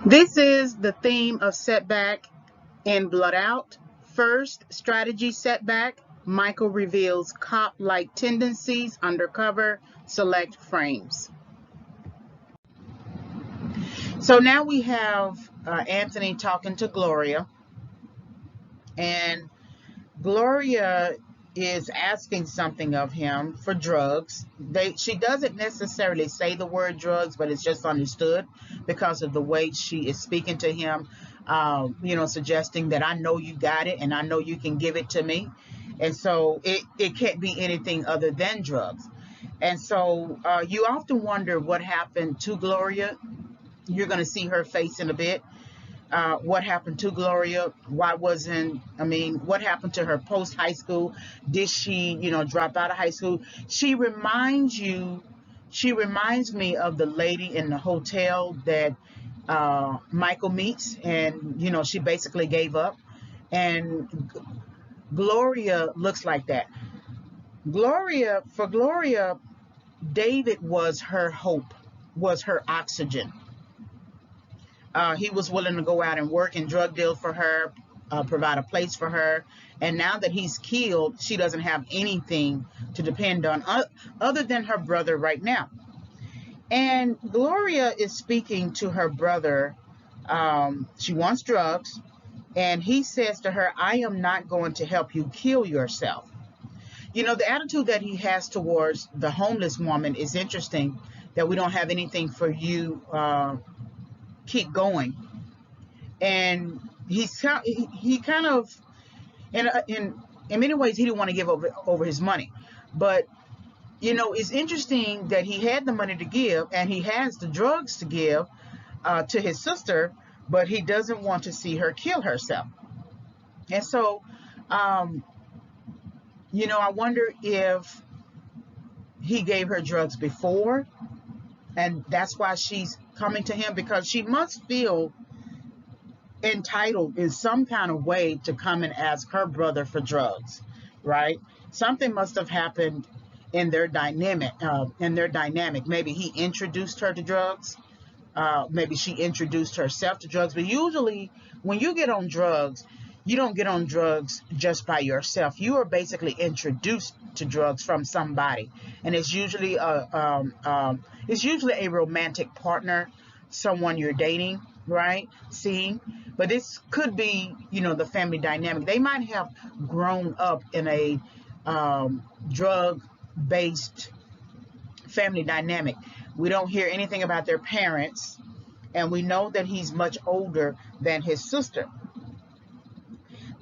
This is the theme of Setback in Blood Out. First, strategy setback. Michael reveals cop-like tendencies undercover, select frames. So now we have Anthony talking to Gloria, and Gloria is asking something of him for drugs. She doesn't necessarily say the word drugs, but it's just understood because of the way she is speaking to him, suggesting that I know you got it and I know you can give it to me. And so it can't be anything other than drugs. And so you often wonder what happened to Gloria. You're going to see her face in a bit. What happened to Gloria? What happened to her post high school? Did she, drop out of high school? She reminds me of the lady in the hotel that Michael meets, and, she basically gave up. And Gloria looks like that. For Gloria, David was her hope, was her oxygen. He was willing to go out and work and drug deal for her, provide a place for her. And now that he's killed, she doesn't have anything to depend on other than her brother right now. And Gloria is speaking to her brother. She wants drugs. And he says to her, I am not going to help you kill yourself. The attitude that he has towards the homeless woman is interesting, that we don't have anything for you. Keep going. And he kind of, in many ways, he didn't want to give over his money. But it's interesting that he had the money to give and he has the drugs to give to his sister, but he doesn't want to see her kill herself. And so I wonder if he gave her drugs before, and that's why she's coming to him, because she must feel entitled in some kind of way to come and ask her brother for drugs, right? Something must have happened in their dynamic. Maybe he introduced her to drugs. Maybe she introduced herself to drugs. But usually, when you get on drugs, you don't get on drugs just by yourself. You are basically introduced to drugs from somebody, and it's usually a romantic partner, someone you're dating, right? Seeing, but this could be, the family dynamic. They might have grown up in a drug-based family dynamic. We don't hear anything about their parents, and we know that he's much older than his sister.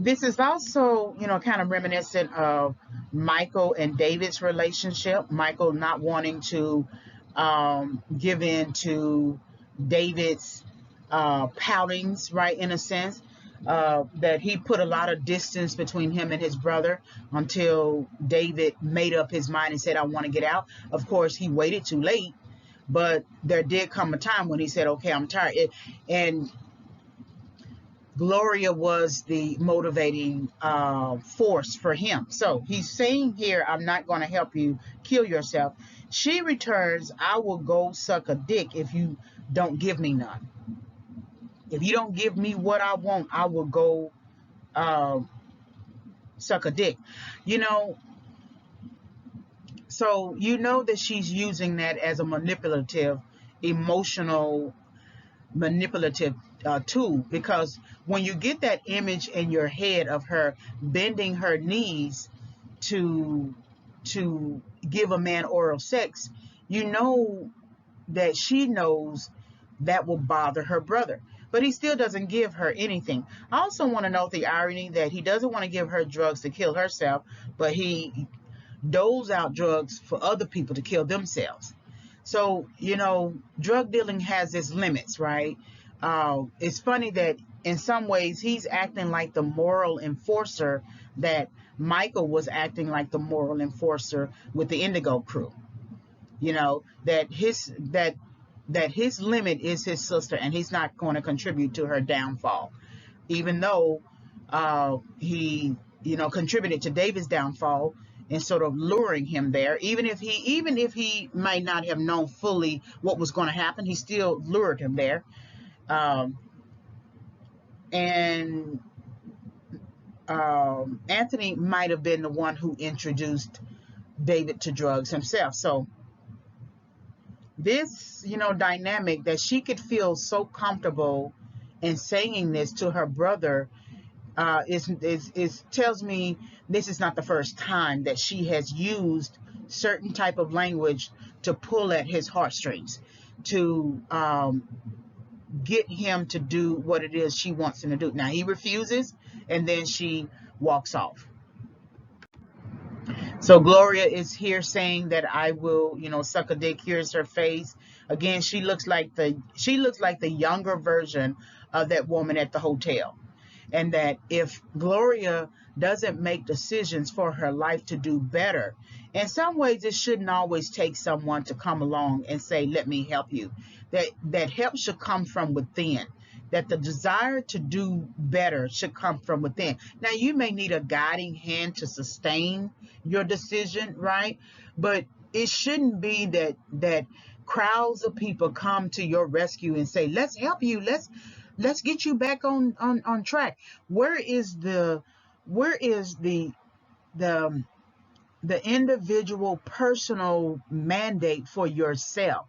This is also, kind of reminiscent of Michael and David's relationship. Michael not wanting to give in to David's poutings, right, in a sense. That he put a lot of distance between him and his brother until David made up his mind and said, I want to get out. Of course, he waited too late, but there did come a time when he said, okay, I'm tired. And Gloria was the motivating force for him. So he's saying here, I'm not going to help you kill yourself. She returns, I will go suck a dick if you don't give me none. If you don't give me what I want, I will go suck a dick. So that she's using that as a emotional manipulative tool, because when you get that image in your head of her bending her knees to give a man oral sex, that she knows that will bother her brother. But he still doesn't give her anything. I also want to note the irony that he doesn't want to give her drugs to kill herself, but he doles out drugs for other people to kill themselves. So, drug dealing has its limits, right? It's funny that in some ways he's acting like the moral enforcer, that Michael was acting like the moral enforcer with the Indigo crew. That his limit is his sister, and he's not going to contribute to her downfall, even though he contributed to David's downfall and sort of luring him there. Even if he might not have known fully what was going to happen, he still lured him there. Um, and Anthony might have been the one who introduced David to drugs himself. So this, dynamic that she could feel so comfortable in saying this to her brother is tells me this is not the first time that she has used certain type of language to pull at his heartstrings, to get him to do what it is she wants him to do. Now he refuses, and then she walks off. So Gloria is here saying that I will, suck a dick. Here's her face. Again, she looks like the younger version of that woman at the hotel. And that if Gloria doesn't make decisions for her life to do better, in some ways it shouldn't always take someone to come along and say, let me help you. That help should come from within. That the desire to do better should come from within. Now you may need a guiding hand to sustain your decision, right? But it shouldn't be that crowds of people come to your rescue and say, let's help you, let's get you back on track. Where is the the individual personal mandate for yourself?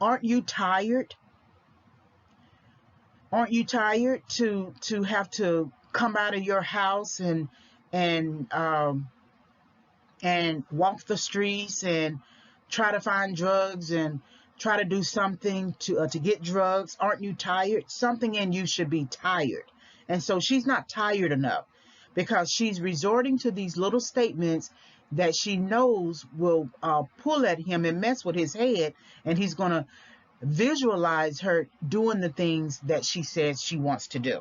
Aren't you tired? Aren't you tired to have to come out of your house and and walk the streets and try to find drugs and try to do something to get drugs? Aren't you tired? Something in you should be tired. And so she's not tired enough, because she's resorting to these little statements that she knows will pull at him and mess with his head, and he's going to visualize her doing the things that she says she wants to do.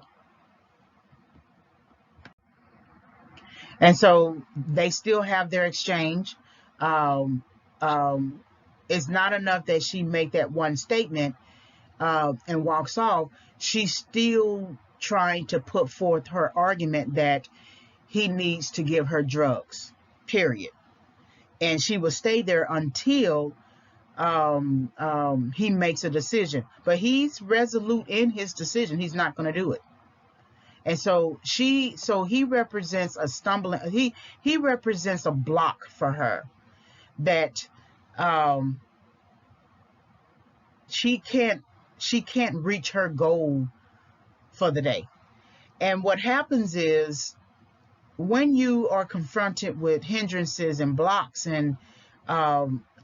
And so they still have their exchange. Um, um, it's not enough that she make that one statement and walks off. She's still trying to put forth her argument that he needs to give her drugs, period. And she will stay there until he makes a decision. But he's resolute in his decision. He's not going to do it. And so he represents a stumbling. He represents a block for her, that um, she can't reach her goal for the day. And what happens is, when you are confronted with hindrances and blocks and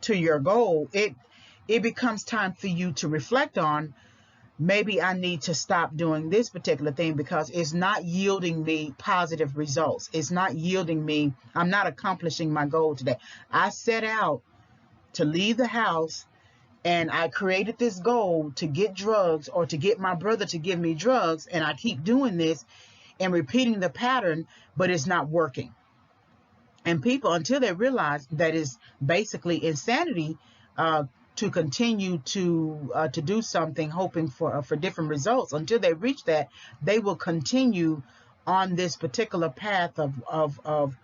to your goal, it becomes time for you to reflect on, maybe I need to stop doing this particular thing because it's not yielding me positive results. It's not yielding me, I'm not accomplishing my goal today. I set out to leave the house and I created this goal to get drugs, or to get my brother to give me drugs, and I keep doing this and repeating the pattern, but it's not working. And people, until they realize that is basically insanity, to continue to do something hoping for different results, until they reach that, they will continue on this particular path of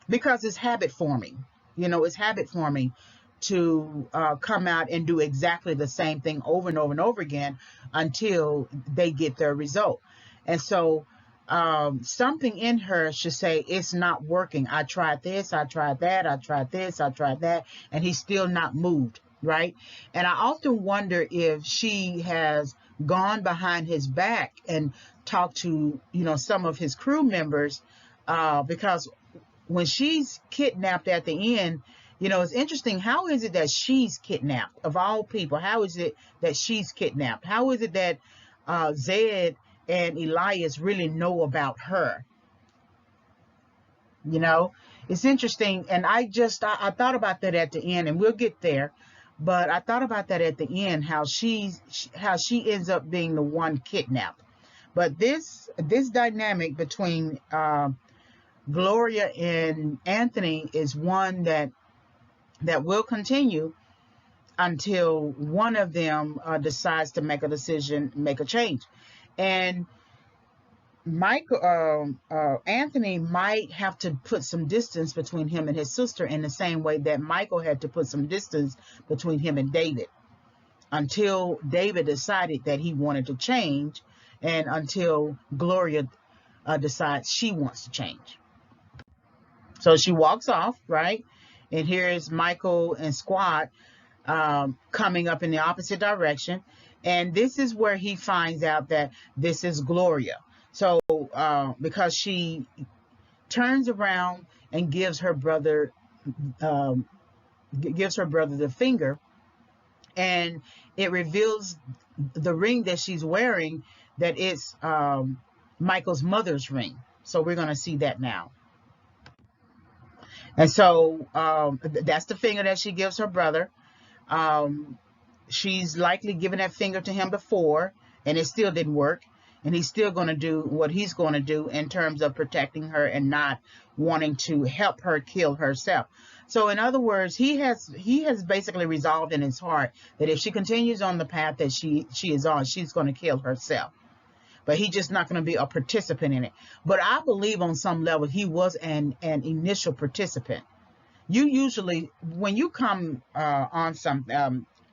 because it's habit forming. It's habit forming to come out and do exactly the same thing over and over and over again until they get their result. And so something in her should say, it's not working. I tried this, I tried that, I tried this, I tried that, and he's still not moved, right? And I often wonder if she has gone behind his back and talked to, some of his crew members, because when she's kidnapped at the end, it's interesting. How is it that she's kidnapped, of all people? How is it that she's kidnapped? How is it that Zed and Elias really know about her? It's interesting. And I thought about that at the end, and we'll get there. But I thought about that at the end, how she ends up being the one kidnapped. But this dynamic between Gloria and Anthony is one that will continue until one of them decides to make a decision, make a change. And Anthony might have to put some distance between him and his sister, in the same way that Michael had to put some distance between him and David. until David decided that he wanted to change, and until Gloria decides she wants to change. So she walks off, right? And here's Michael and Squad coming up in the opposite direction. And this is where he finds out that this is Gloria. So because she turns around and um, gives her brother the finger, and it reveals the ring that she's wearing, that it's Michael's mother's ring. So we're going to see that now. And so that's the finger that she gives her brother. She's likely given that finger to him before, and it still didn't work. And he's still going to do what he's going to do in terms of protecting her and not wanting to help her kill herself. So in other words, he has basically resolved in his heart that if she continues on the path that she is on, she's going to kill herself. But he's just not going to be a participant in it. But I believe on some level he was an initial participant. You usually, when you come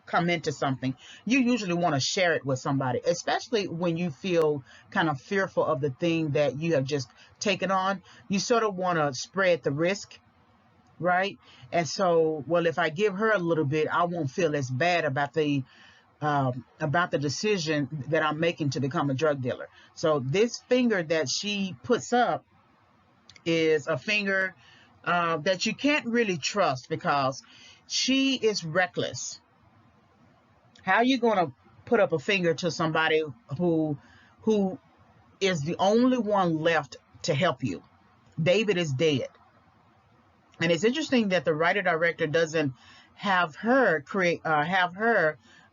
come into something, you usually want to share it with somebody, especially when you feel kind of fearful of the thing that you have just taken on. You sort of want to spread the risk, right? And so, well, if I give her a little bit, I won't feel as bad about the decision that I'm making to become a drug dealer. So this finger that she puts up is a finger that you can't really trust, because she is reckless. How are you going to put up a finger to somebody who is the only one left to help you? David is dead. And it's interesting that the writer director doesn't have her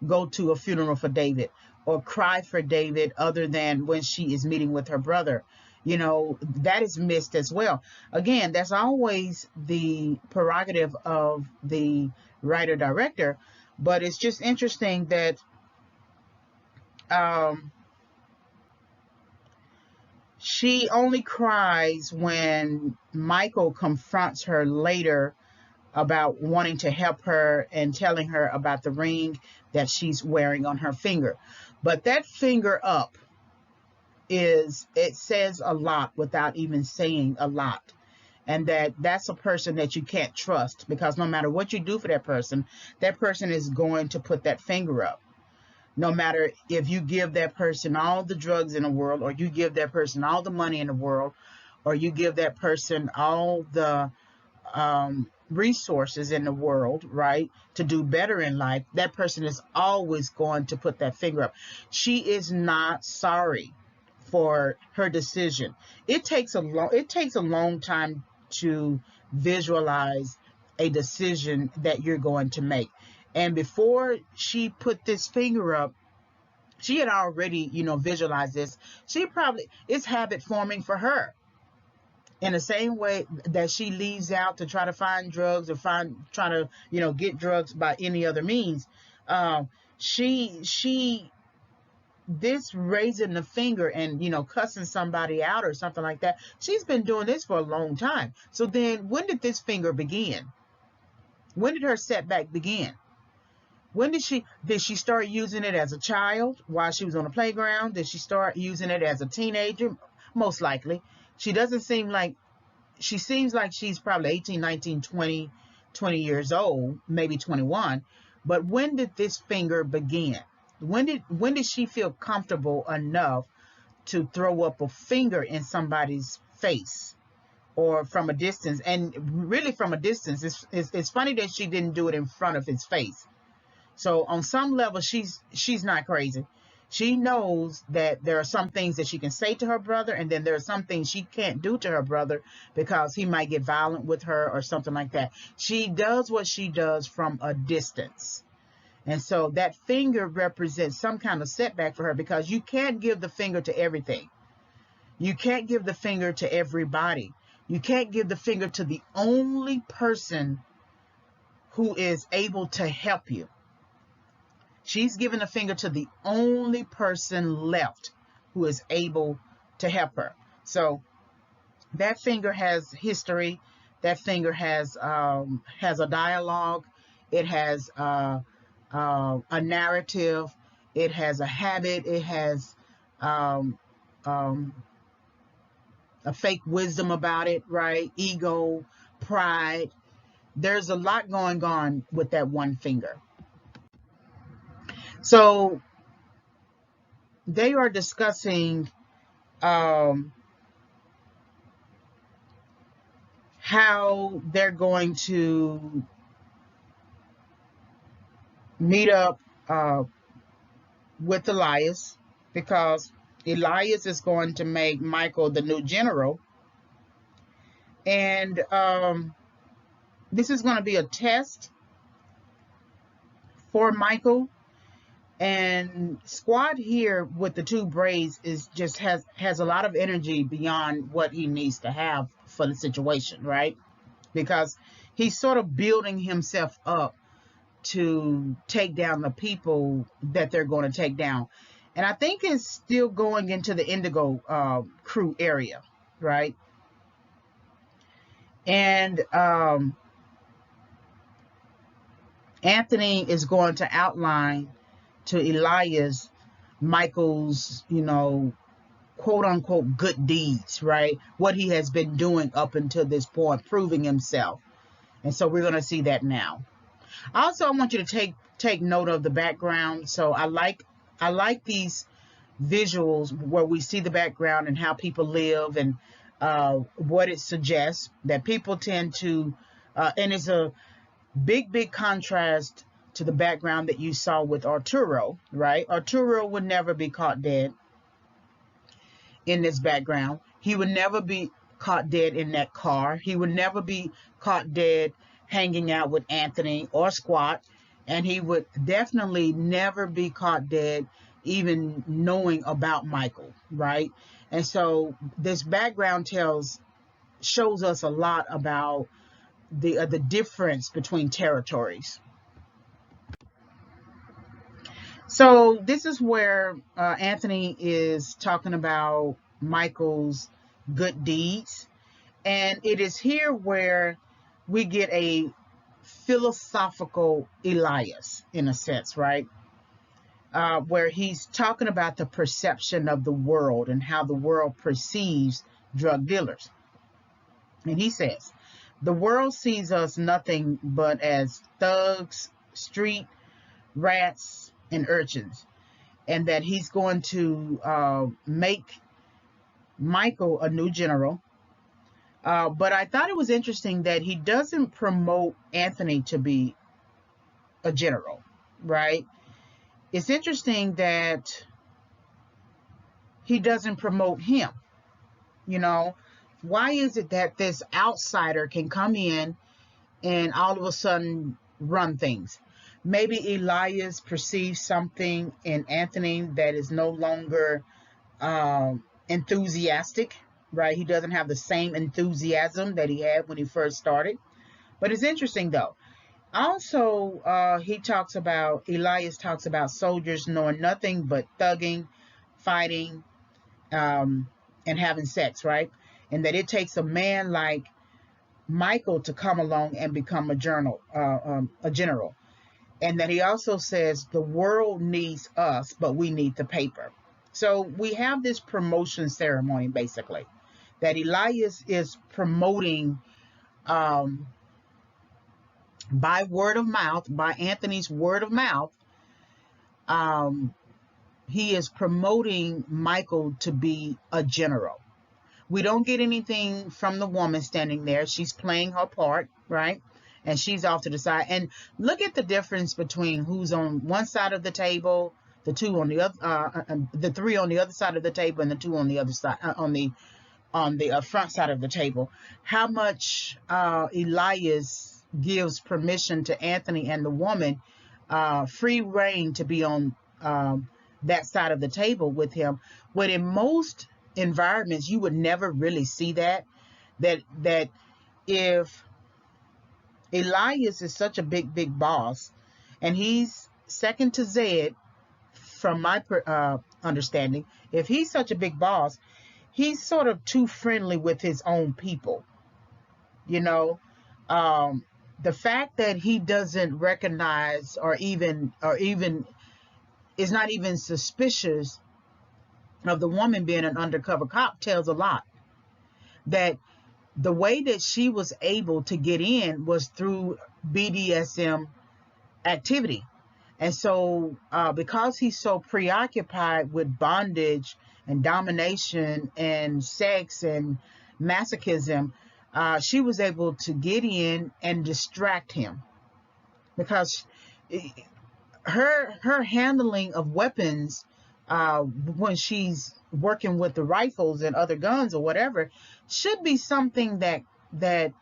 go to a funeral for David or cry for David, other than when she is meeting with her brother. You know, that is missed as well. Again, that's always the prerogative of the writer director, but it's just interesting that she only cries when Michael confronts her later about wanting to help her and telling her about the ring that she's wearing on her finger. But that finger up it says a lot without even saying a lot. And that's a person that you can't trust, because no matter what you do for that person is going to put that finger up. No matter if you give that person all the drugs in the world, or you give that person all the money in the world, or you give that person all the resources in the world, right, to do better in life, that person is always going to put that finger up. She is not sorry for her decision. It takes a long time to visualize a decision that you're going to make. And before she put this finger up, she had already, visualized this. It's habit forming for her. In the same way that she leaves out to try to find drugs, or try to, get drugs by any other means, this raising the finger and, cussing somebody out or something like that, she's been doing this for a long time. So then when did this finger begin? When did her setback begin? When did she start using it as a child while she was on the playground? Did she start using it as a teenager? Most likely. She seems like she's probably 18, 19, 20 years old, maybe 21. But when did this finger begin? When did she feel comfortable enough to throw up a finger in somebody's face, or from a distance? And really from a distance, it's funny that she didn't do it in front of his face. So on some level, she's not crazy. She knows that there are some things that she can say to her brother, and then there are some things she can't do to her brother because he might get violent with her or something like that. She does what she does from a distance. And so that finger represents some kind of setback for her, because you can't give the finger to everything. You can't give the finger to everybody. You can't give the finger to the only person who is able to help you. She's given the finger to the only person left who is able to help her. So that finger has history. That finger has a dialogue. It has a narrative, it has a habit, it has um, um, a fake wisdom about it, right? Ego, pride. There's a lot going on with that one finger. So they are discussing um, how they're going to meet up with Elias, because Elias is going to make Michael the new general. And this is going to be a test for Michael. And Squad here with the two braids is just has a lot of energy beyond what he needs to have for the situation, right? Because he's sort of building himself up to take down the people that they're going to take down. And I think it's still going into the Indigo crew area, right? And Anthony is going to outline to Elias Michael's, quote unquote good deeds, right? What he has been doing up until this point, proving himself. And so we're going to see that now. Also, I want you to take note of the background. So I like these visuals where we see the background and how people live, and what it suggests that people tend to, and it's a big contrast to the background that you saw with Arturo, right? Arturo would never be caught dead in this background. He would never be caught dead in that car. He would never be caught dead hanging out with Anthony or Squat. And he would definitely never be caught dead even knowing about Michael, right? And so this background shows us a lot about the difference between territories. So this is where Anthony is talking about Michael's good deeds. And it is here where we get a philosophical Elias, in a sense, right? Where he's talking about the perception of the world and how the world perceives drug dealers. And he says, the world sees us nothing but as thugs, street rats, and urchins, and that he's going to make Michael a new general. But I thought it was interesting that he doesn't promote Anthony to be a general, right? It's interesting that he doesn't promote him. Why is it that this outsider can come in and all of a sudden run things? Maybe Elias perceives something in Anthony that is no longer enthusiastic, right? He doesn't have the same enthusiasm that he had when he first started. But it's interesting, though. Also, Elias talks about soldiers knowing nothing but thugging, fighting, and having sex, right? And that it takes a man like Michael to come along and become a general. And that he also says the world needs us, but we need the paper. So we have this promotion ceremony, basically, that Elias is promoting by word of mouth, by Anthony's word of mouth. He is promoting Michael to be a general. We don't get anything from the woman standing there. She's playing her part, right? And she's off to the side. And look at the difference between who's on one side of the table, the two on the other, the three on the other side of the table, and the two on the other side, on the front side of the table. How much Elias gives permission to Anthony and the woman, free reign to be on that side of the table with him. When in most environments you would never really see that if Elias is such a big boss, and he's second to Zed, from my understanding, if he's such a big boss, he's sort of too friendly with his own people, the fact that he doesn't recognize or even is not even suspicious of the woman being an undercover cop tells a lot. That the way that she was able to get in was through BDSM activity. And so, because he's so preoccupied with bondage and domination and sex and masochism, she was able to get in and distract him, because her handling of weapons, when she's working with the rifles and other guns or whatever, should be something that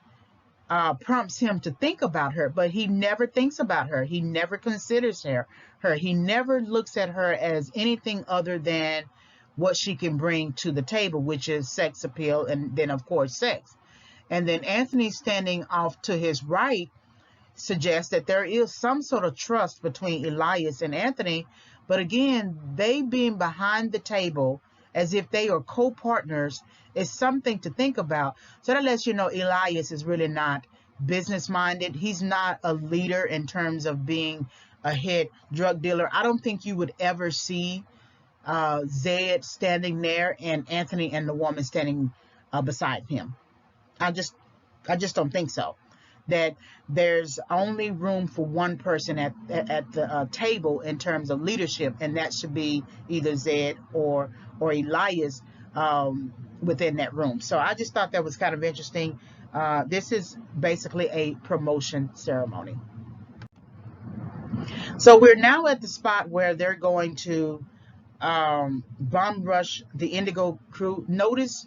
prompts him to think about her, but he never thinks about her. He never considers her. He never looks at her as anything other than what she can bring to the table, which is sex appeal, and then of course sex. And then Anthony standing off to his right suggests that there is some sort of trust between Elias and Anthony, but again, they being behind the table as if they are co-partners is something to think about. So that lets you know Elias is really not business minded. He's not a leader in terms of being a head drug dealer. I don't think you would ever see Zed standing there and Anthony and the woman standing beside him. I just don't think so. That there's only room for one person at the table in terms of leadership, and that should be either Zed or Elias within that room. So I just thought that was kind of interesting. This is basically a promotion ceremony. So we're now at the spot where they're going to bomb rush the Indigo crew. Notice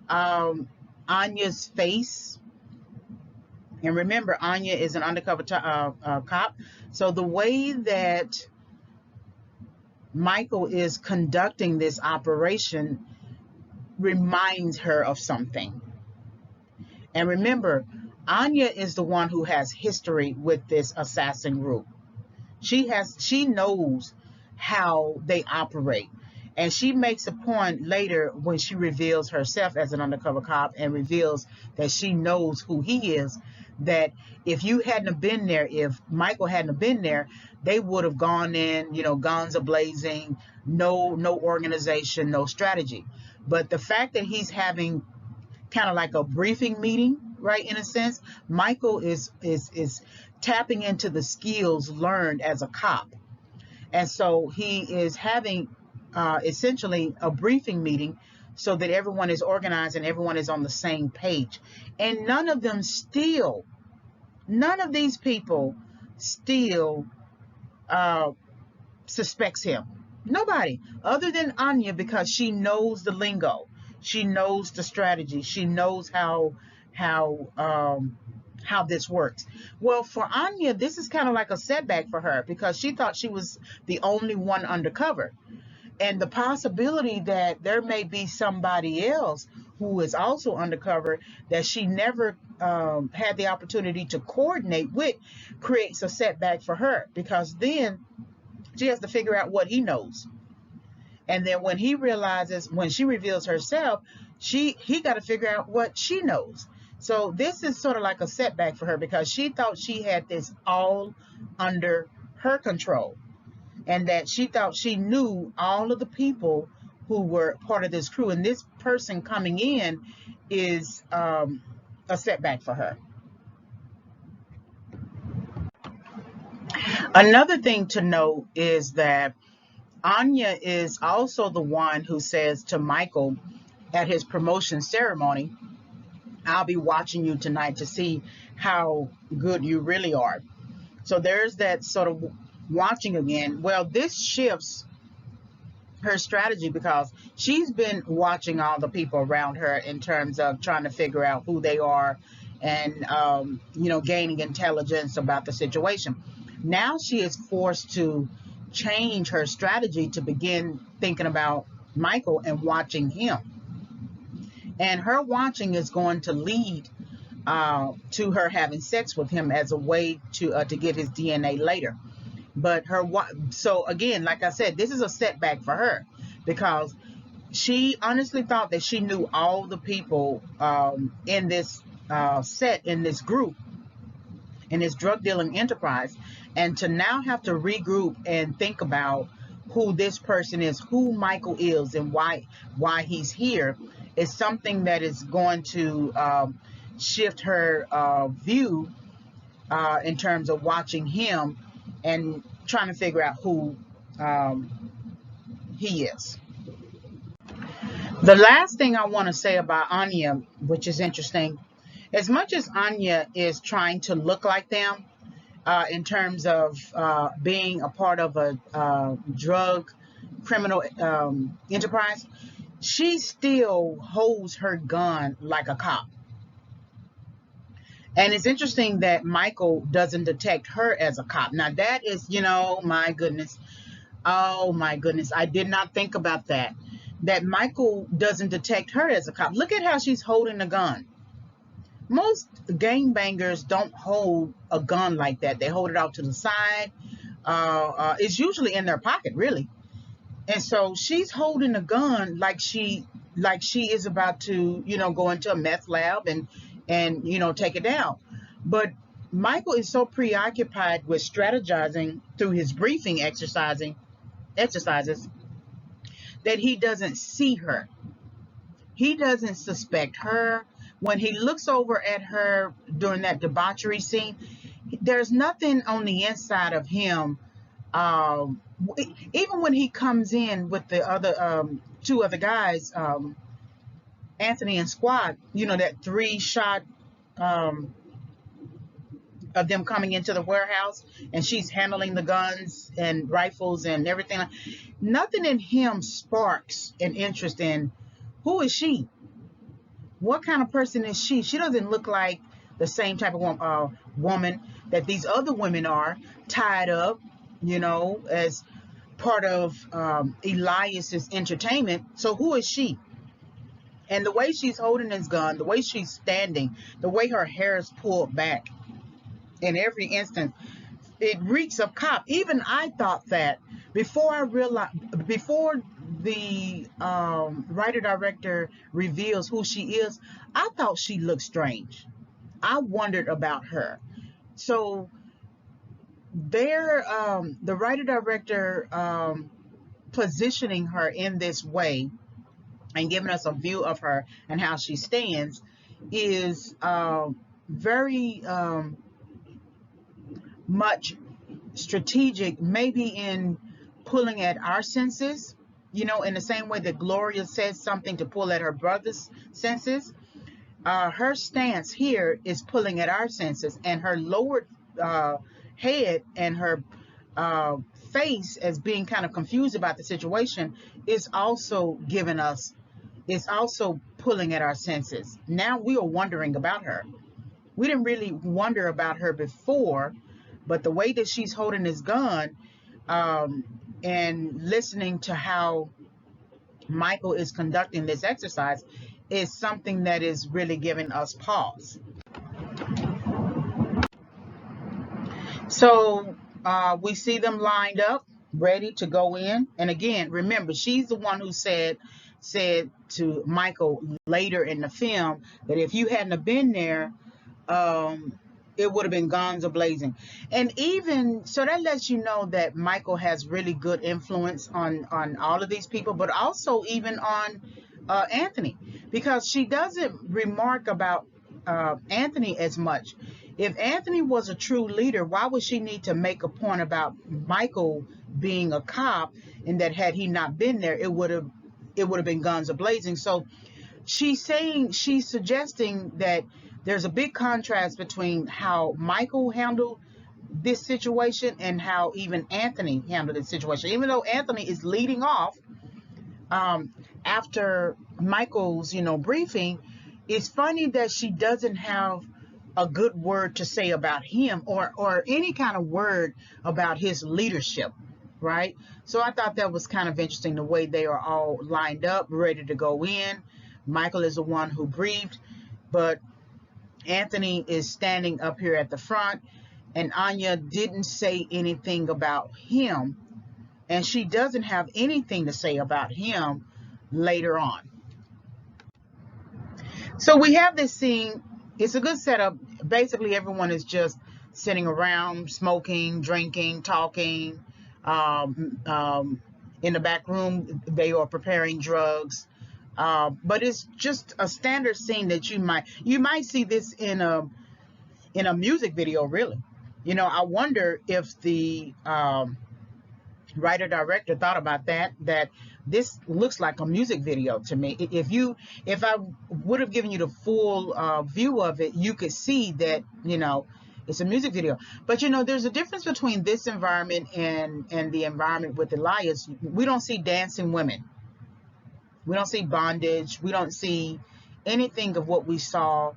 Anya's face. And remember, Anya is an undercover cop. So the way that Michael is conducting this operation reminds her of something. And remember, Anya is the one who has history with this assassin group. She knows how they operate. And she makes a point later when she reveals herself as an undercover cop and reveals that she knows who he is, that if you hadn't have been there, if Michael hadn't have been there, they would have gone in, guns a-blazing, no organization, no strategy. But the fact that he's having kind of like a briefing meeting, right, in a sense, Michael is tapping into the skills learned as a cop. And so he is having essentially a briefing meeting so that everyone is organized and everyone is on the same page. And none of these people still suspects him. Nobody, other than Anya, because she knows the lingo. She knows the strategy. She knows how this works. Well, for Anya, this is kind of like a setback for her because she thought she was the only one undercover. And the possibility that there may be somebody else who is also undercover that she never had the opportunity to coordinate with creates a setback for her, because then she has to figure out what he knows. And then when she reveals herself, he got to figure out what she knows. So this is sort of like a setback for her because she thought she had this all under her control, and that she thought she knew all of the people who were part of this crew. And this person coming in is a setback for her. Another thing to note is that Anya is also the one who says to Michael at his promotion ceremony, "I'll be watching you tonight to see how good you really are." So there's that sort of watching again. Well, this shifts her strategy because she's been watching all the people around her in terms of trying to figure out who they are and, gaining intelligence about the situation. Now she is forced to change her strategy to begin thinking about Michael and watching him. And her watching is going to lead to her having sex with him as a way to get his DNA later. But so again, like I said, this is a setback for her because she honestly thought that she knew all the people in this set, in this group. in this drug dealing enterprise, and to now have to regroup and think about who this person is, who Michael is, and why he's here, is something that is going to shift her view in terms of watching him and trying to figure out who he is. The last thing I want to say about Anya, which is interesting, as much as Anya is trying to look like them in terms of being a part of a drug criminal enterprise, she still holds her gun like a cop. And it's interesting that Michael doesn't detect her as a cop. Now that is, my goodness. Oh my goodness. I did not think about that. That Michael doesn't detect her as a cop. Look at how she's holding the gun. Most gangbangers don't hold a gun like that. They hold it out to the side. It's usually in their pocket, really. And so she's holding a gun like she is about to, go into a meth lab and take it down. But Michael is so preoccupied with strategizing through his briefing exercises that he doesn't see her. He doesn't suspect her. When he looks over at her during that debauchery scene, there's nothing on the inside of him. Even when he comes in with the other two other guys, Anthony and Squad, that 3-shot of them coming into the warehouse, and she's handling the guns and rifles and everything. Nothing in him sparks an interest in who is she? What kind of person is she? She doesn't look like the same type of woman that these other women are, tied up, as part of Elias's entertainment. So who is she? And the way she's holding his gun, the way she's standing, the way her hair is pulled back in every instance, it reeks of cop. Even I thought that before the writer-director reveals who she is, I thought she looked strange. I wondered about her. So the writer-director positioning her in this way and giving us a view of her and how she stands is very much strategic, maybe in pulling at our senses, in the same way that Gloria says something to pull at her brother's senses. Her stance here is pulling at our senses, and her lowered head and her face as being kind of confused about the situation is also pulling at our senses. Now we are wondering about her. We didn't really wonder about her before, but the way that she's holding his gun and listening to how Michael is conducting this exercise is something that is really giving us pause. So we see them lined up, ready to go in. And again, remember, she's the one who said to Michael later in the film that if you hadn't have been there, it would have been guns a-blazing. And even so, that lets you know that Michael has really good influence on all of these people, but also even on Anthony, because she doesn't remark about Anthony as much. If Anthony was a true leader, why would she need to make a point about Michael being a cop, and that had he not been there, it would have been guns a-blazing? So she's suggesting that there's a big contrast between how Michael handled this situation and how even Anthony handled this situation. Even though Anthony is leading off after Michael's, briefing, it's funny that she doesn't have a good word to say about him or any kind of word about his leadership, right? So I thought that was kind of interesting, the way they are all lined up, ready to go in. Michael is the one who briefed, but Anthony is standing up here at the front, and Anya didn't say anything about him, and she doesn't have anything to say about him later on. So we have this scene. It's a good setup. Basically, everyone is just sitting around, smoking, drinking, talking. In the back room, they are preparing drugs. But it's just a standard scene that you might see this in a music video, really. I wonder if the writer director thought about that this looks like a music video to me. If I would have given you the full view of it, you could see that it's a music video. But there's a difference between this environment and the environment with Elias. We don't see dancing women, we don't see bondage, we don't see anything of what we saw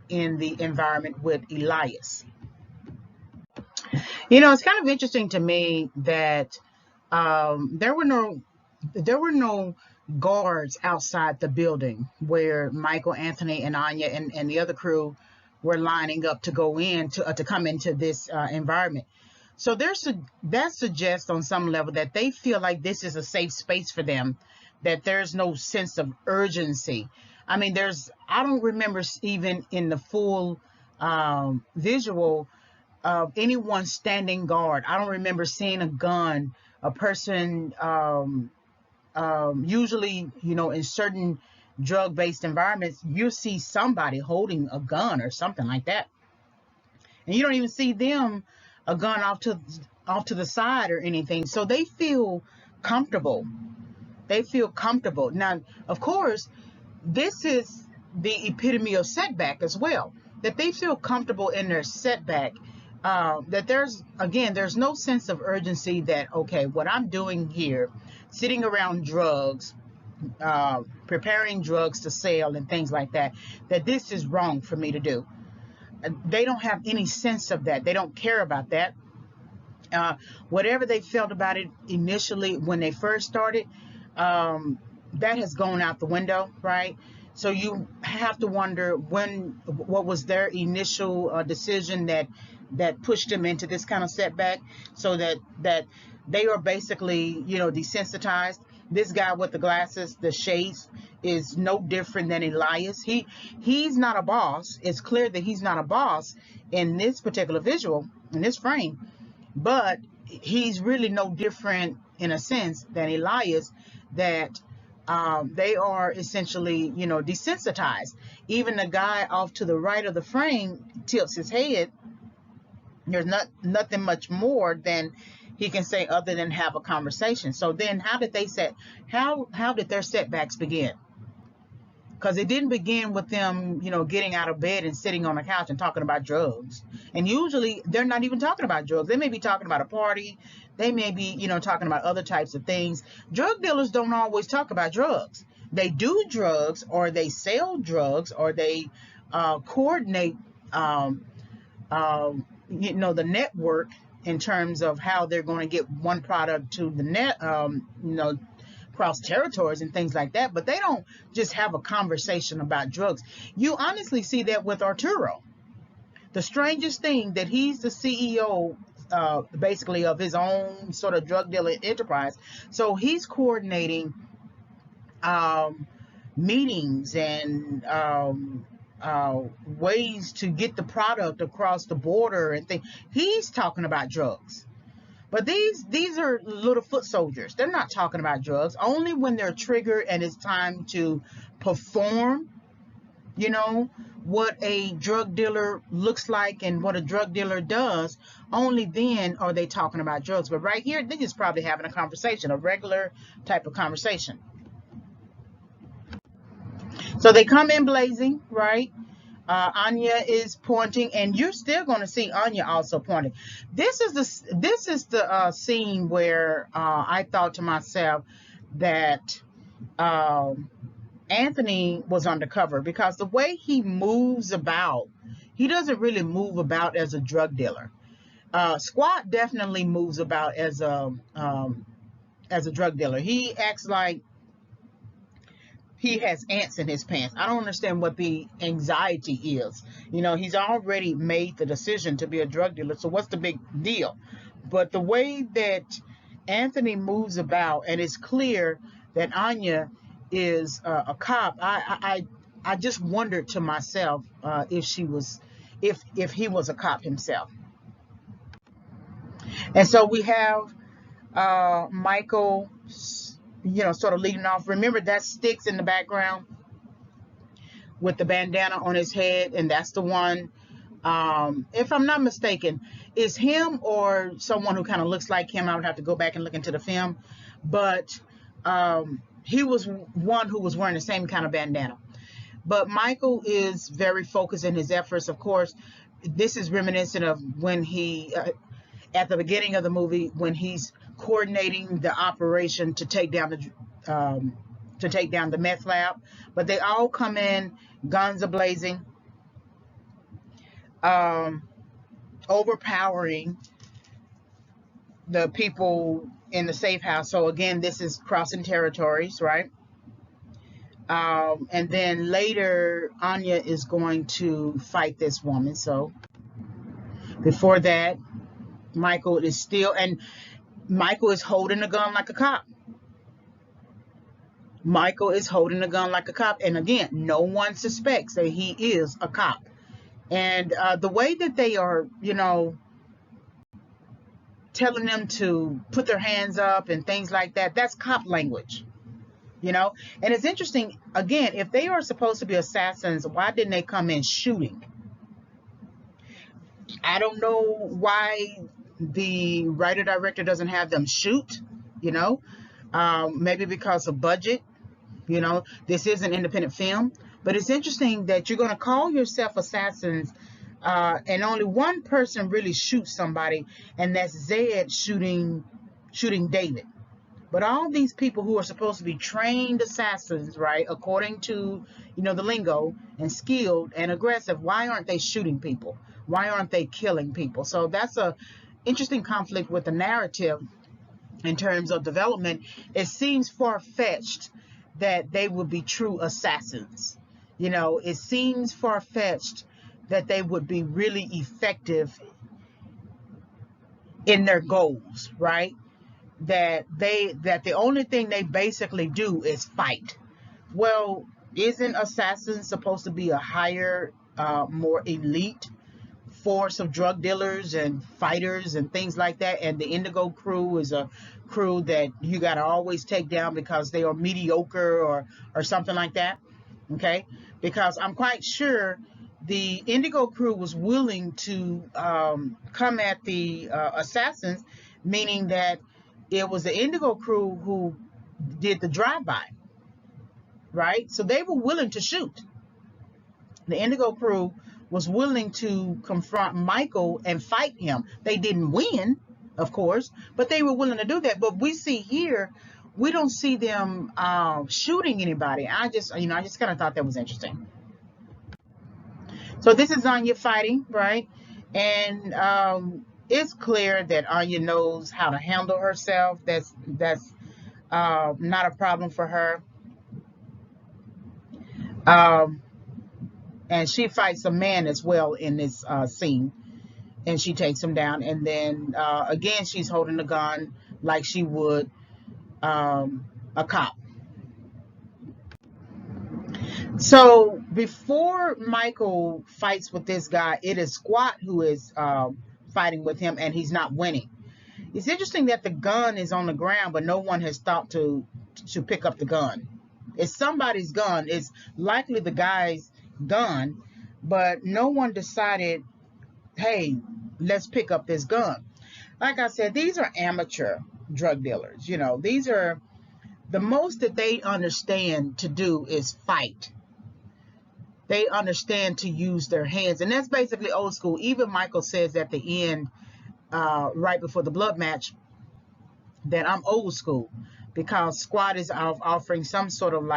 in the environment with Elias. It's kind of interesting to me that there were no guards outside the building where Michael, Anthony, and Anya and the other crew were lining up to go in to come into this environment. So that suggests on some level that they feel like this is a safe space for them, that there's no sense of urgency. I mean, I don't remember even in the full visual of anyone standing guard. I don't remember seeing a gun, a person. Usually, in certain drug-based environments, you see somebody holding a gun or something like that, and you don't even see them a gun off to the side or anything. So they feel comfortable. They feel comfortable. Now, of course, this is the epitome of setback as well, that they feel comfortable in their setback. That there's no sense of urgency that, okay, what I'm doing here, sitting around drugs, preparing drugs to sell and things like that this is wrong for me to do. They don't have any sense of that. They don't care about that. Whatever they felt about it initially when they first started, that has gone out the window, right? So you have to wonder what was their initial decision that pushed them into this kind of setback, so that they are basically, desensitized. This guy with the glasses, the shades, is no different than Elias. He's not a boss. It's clear that he's not a boss in this particular visual, in this frame, but he's really no different in a sense than Elias, that they are essentially, desensitized. Even the guy off to the right of the frame tilts his head. There's nothing much more than he can say other than have a conversation. So then how did their setbacks begin? Because it didn't begin with them, getting out of bed and sitting on the couch and talking about drugs. And usually they're not even talking about drugs. They may be talking about a party. They may be, talking about other types of things. Drug dealers don't always talk about drugs. They do drugs, or they sell drugs, or they coordinate, the network in terms of how they're going to get one product to the net, cross territories and things like that. But they don't just have a conversation about drugs. You honestly see that with Arturo. The strangest thing, that he's the CEO basically of his own sort of drug dealing enterprise. So he's coordinating meetings and ways to get the product across the border and things. He's talking about drugs. But these are little foot soldiers. They're not talking about drugs. Only when they're triggered and it's time to perform, what a drug dealer looks like and what a drug dealer does, only then are they talking about drugs. But right here, they're just probably having a conversation, a regular type of conversation. So they come in blazing, right? Anya is pointing, and you're still going to see Anya also pointing. This is the scene where I thought to myself that Anthony was undercover, because the way he moves about, he doesn't really move about as a drug dealer. Squat definitely moves about as a drug dealer. He acts like he has ants in his pants. I don't understand what the anxiety is. He's already made the decision to be a drug dealer, so what's the big deal? But the way that Anthony moves about, and it's clear that Anya is a cop, I just wondered to myself if she was if he was a cop himself. And so we have Michael, sort of leading off. Remember that Sticks in the background with the bandana on his head, and that's the one, if I'm not mistaken, is him or someone who kind of looks like him. I would have to go back and look into the film, but he was one who was wearing the same kind of bandana. But Michael is very focused in his efforts. Of course, this is reminiscent of when he, at the beginning of the movie, when he's coordinating the operation to take down the meth lab. But they all come in, guns are blazing, overpowering the people in the safe house. So again, this is crossing territories, right? And then later, Anya is going to fight this woman. So before that, Michael is holding a gun like a cop. Michael is holding a gun like a cop. And again, no one suspects that he is a cop. And the way that they are, telling them to put their hands up and things like that, that's cop language. And it's interesting, again, if they are supposed to be assassins, why didn't they come in shooting? I don't know why the writer-director doesn't have them shoot, maybe because of budget. This is an independent film, but it's interesting that you're going to call yourself assassins, and only one person really shoots somebody, and that's Zed shooting David. But all these people who are supposed to be trained assassins, right, according to, the lingo, and skilled and aggressive, why aren't they shooting people? Why aren't they killing people? So that's a interesting conflict with the narrative in terms of development. It seems far-fetched that they would be true assassins. It seems far-fetched that they would be really effective in their goals, right? That the only thing they basically do is fight. Well, isn't assassins supposed to be a higher, more elite force of drug dealers and fighters and things like that? And the Indigo crew is a crew that you got to always take down because they are mediocre or something like that. Okay, because I'm quite sure the Indigo crew was willing to come at the assassins, meaning that it was the Indigo crew who did the drive-by, right? So they were willing to shoot. The Indigo crew was willing to confront Michael and fight him. They didn't win, of course, but they were willing to do that. But we see here, we don't see them shooting anybody. I just kind of thought that was interesting. So this is Anya fighting, right? And it's clear that Anya knows how to handle herself. That's not a problem for her. And she fights a man as well in this scene, and she takes him down. And then again, she's holding a gun like she would a cop. So before Michael fights with this guy, it is Squat who is fighting with him, and he's not winning. It's interesting that the gun is on the ground, but no one has thought to pick up the gun. It's somebody's gun. It's likely the guy's gun, but no one decided, hey, let's pick up this gun. Like I said, these are amateur drug dealers. These are the most that they understand to do is fight. They understand to use their hands, and that's basically old school. Even Michael says at the end, right before the blood match, that I'm old school because Squad is offering some sort of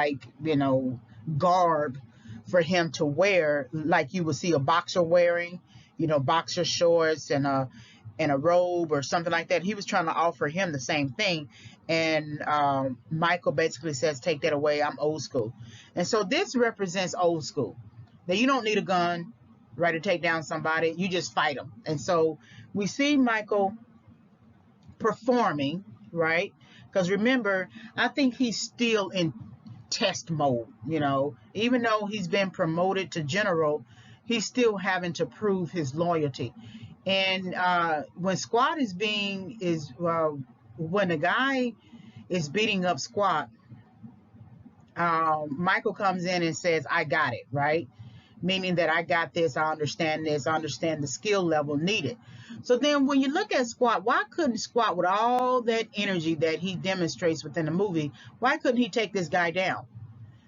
garb for him to wear, like you would see a boxer wearing, boxer shorts and a robe or something like that. He was trying to offer him the same thing, and Michael basically says, take that away, I'm old school. And so this represents old school, that you don't need a gun, right, to take down somebody. You just fight them. And so we see Michael performing, right? Because remember, I think he's still in test mode, even though he's been promoted to general, he's still having to prove his loyalty. And when Squad when the guy is beating up Squad, Michael comes in and says, I got it, right? Meaning that I got this, I understand this, I understand the skill level needed. So then when you look at Squad, why couldn't Squad, with all that energy that he demonstrates within the movie, why couldn't he take this guy down?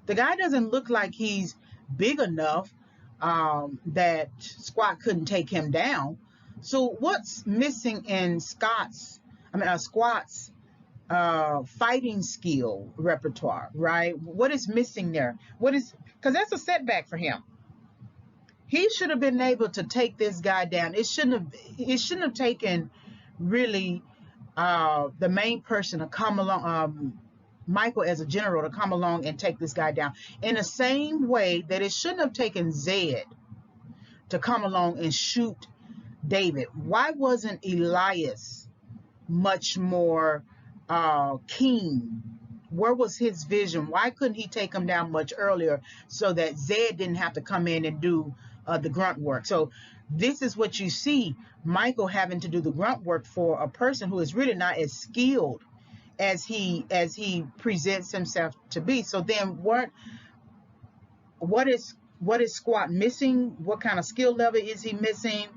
The guy doesn't look like he's big enough that Squad couldn't take him down. So what's missing in Squad's fighting skill repertoire, right? What is missing there? Because that's a setback for him. He should have been able to take this guy down. It shouldn't have taken really the main person to come along, Michael as a general, to come along and take this guy down. In the same way that it shouldn't have taken Zed to come along and shoot David. Why wasn't Elias much more keen? Where was his vision? Why couldn't he take him down much earlier so that Zed didn't have to come in and do the grunt work? So this is what you see, Michael having to do the grunt work for a person who is really not as skilled as he presents himself to be. So then what is Squad missing? What kind of skill level is he missing?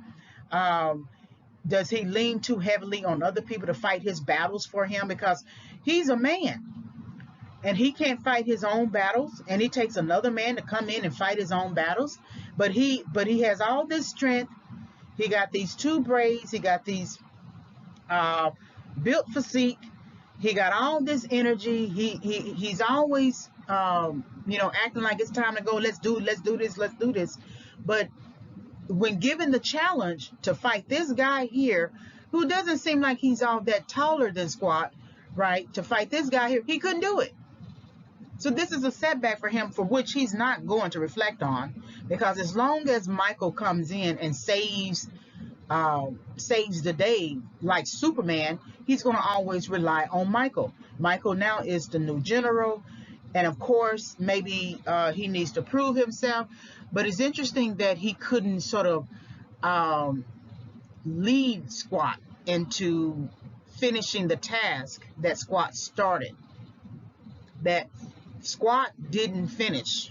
Does he lean too heavily on other people to fight his battles for him? Because he's a man and he can't fight his own battles, and he takes another man to come in and fight his own battles. But he has all this strength. He got these two braids. He got these built physique. He got all this energy. He's always acting like it's time to go. Let's do this. But when given the challenge to fight this guy here, who doesn't seem like he's all that taller than Squad, right? To fight this guy here, he couldn't do it. So this is a setback for him, for which he's not going to reflect on, because as long as Michael comes in and saves the day like Superman, he's going to always rely on Michael. Michael now is the new general, and of course, maybe he needs to prove himself. But it's interesting that he couldn't sort of lead Squad into finishing the task that Squad started. That Squad didn't finish.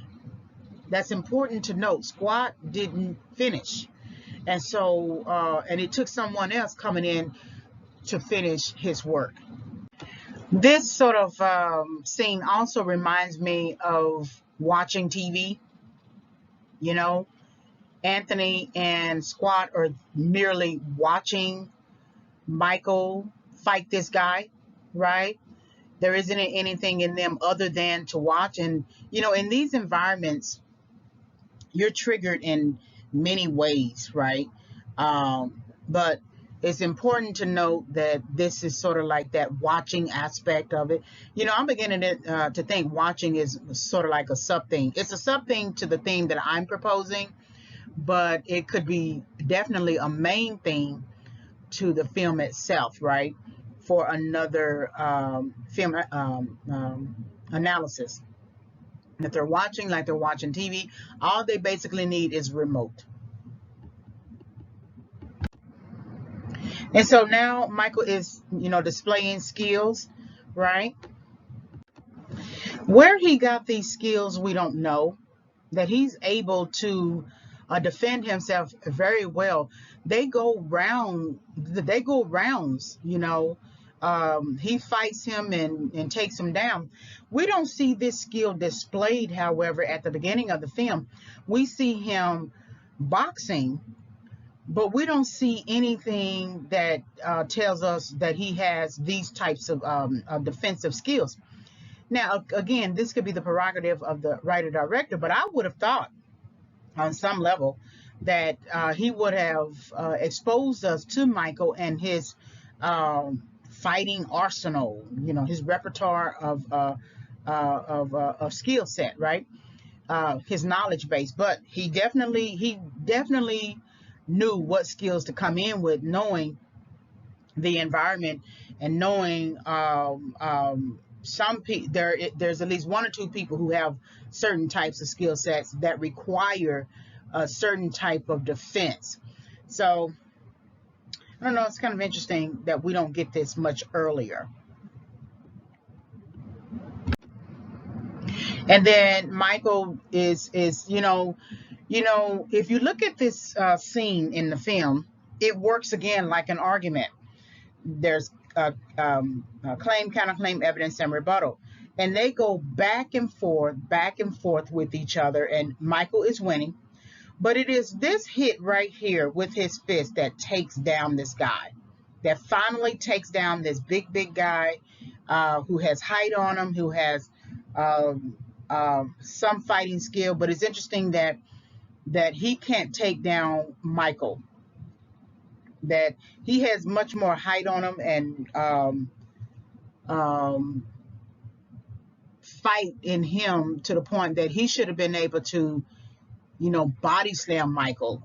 That's important to note. Squad didn't finish. And so, and it took someone else coming in to finish his work. This sort of scene also reminds me of watching TV. You know, Anthony and Squad are merely watching Michael fight this guy, right? There isn't anything in them other than to watch. And, in these environments, you're triggered in many ways, right? But it's important to note that this is sort of like that watching aspect of it. I'm beginning to think watching is sort of like a sub thing. It's a sub thing to the theme that I'm proposing, but it could be definitely a main theme to the film itself, right? For another film analysis. If they're watching like they're watching TV, all they basically need is remote. And so now Michael is, displaying skills, right? Where he got these skills, we don't know. That he's able to defend himself very well. They go rounds, he fights him and takes him down. We don't see this skill displayed, however, at the beginning of the film. We see him boxing, but we don't see anything that tells us that he has these types of defensive skills. Now, again, this could be the prerogative of the writer-director, but I would have thought on some level that he would have exposed us to Michael and his fighting arsenal, his repertoire of skill set, right? His knowledge base. But he definitely knew what skills to come in with, knowing the environment and knowing some people. There's at least one or two people who have certain types of skill sets that require a certain type of defense. So I don't know, it's kind of interesting that we don't get this much earlier. And then Michael is if you look at this scene in the film, it works again like an argument. There's claim, counterclaim, evidence, and rebuttal, and they go back and forth with each other, and Michael is winning. But it is this hit right here with his fist that takes down this guy, that finally takes down this big guy who has height on him, who has some fighting skill. But it's interesting that he can't take down Michael, that he has much more height on him and fight in him to the point that he should have been able to, body slam Michael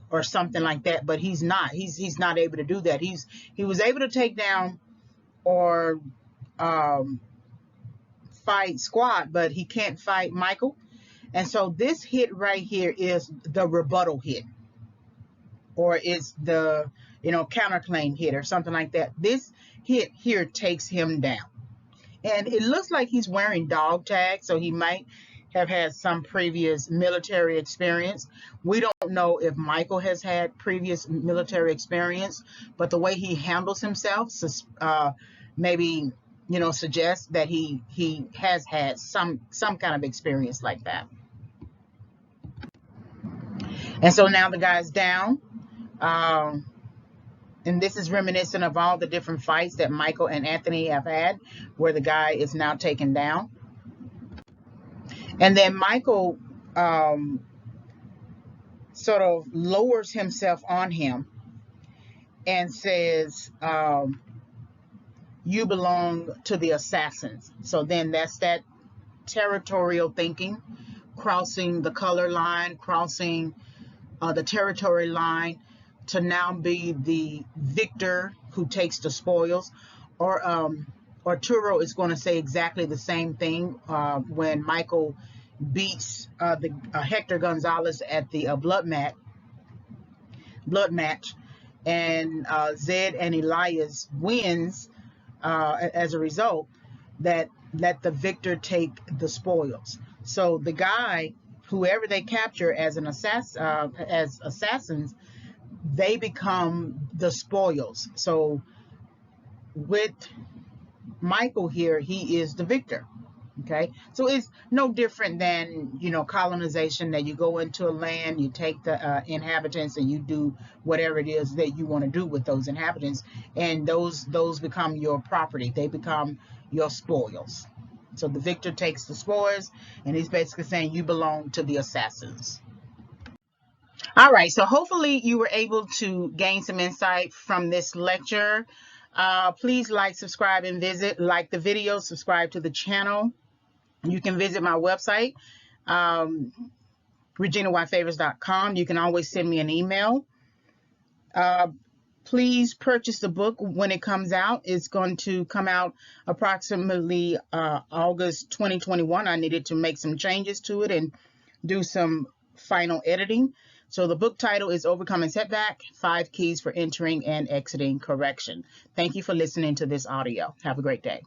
or something like that, but he's not. He's not able to do that. He was able to take down or fight Squad, but he can't fight Michael. And so this hit right here is the rebuttal hit, or is the counterclaim hit or something like that. This hit here takes him down. And it looks like he's wearing dog tags, so he might have had some previous military experience. We don't know if Michael has had previous military experience, but the way he handles himself maybe suggests that he has had some kind of experience like that. And so now the guy's down. And this is reminiscent of all the different fights that Michael and Anthony have had, where the guy is now taken down. And then Michael sort of lowers himself on him and says, you belong to the assassins. So then that's that territorial thinking, crossing the color line, crossing the territory line, to now be the victor who takes the spoils. Or Arturo is going to say exactly the same thing when Michael beats Hector Gonzalez at the blood match, and Zed and Elias wins as a result, that let the victor take the spoils. So the guy, whoever they capture as an as assassins, they become the spoils. So with Michael here, he is the victor. Okay, so it's no different than colonization, that you go into a land, you take the inhabitants, and you do whatever it is that you want to do with those inhabitants, and those become your property. They become your spoils. So the victor takes the spoils, and he's basically saying you belong to the assassins. All right, so hopefully you were able to gain some insight from this lecture. Please like, subscribe, and like the video, subscribe to the channel. You can visit my website, reginawhitefavors.com. You can always send me an email. Please purchase the book when it comes out. It's going to come out approximately August 2021. I needed to make some changes to it and do some final editing. So the book title is Overcoming Setback: 5 Keys for Entering and Exiting Correction. Thank you for listening to this audio. Have a great day.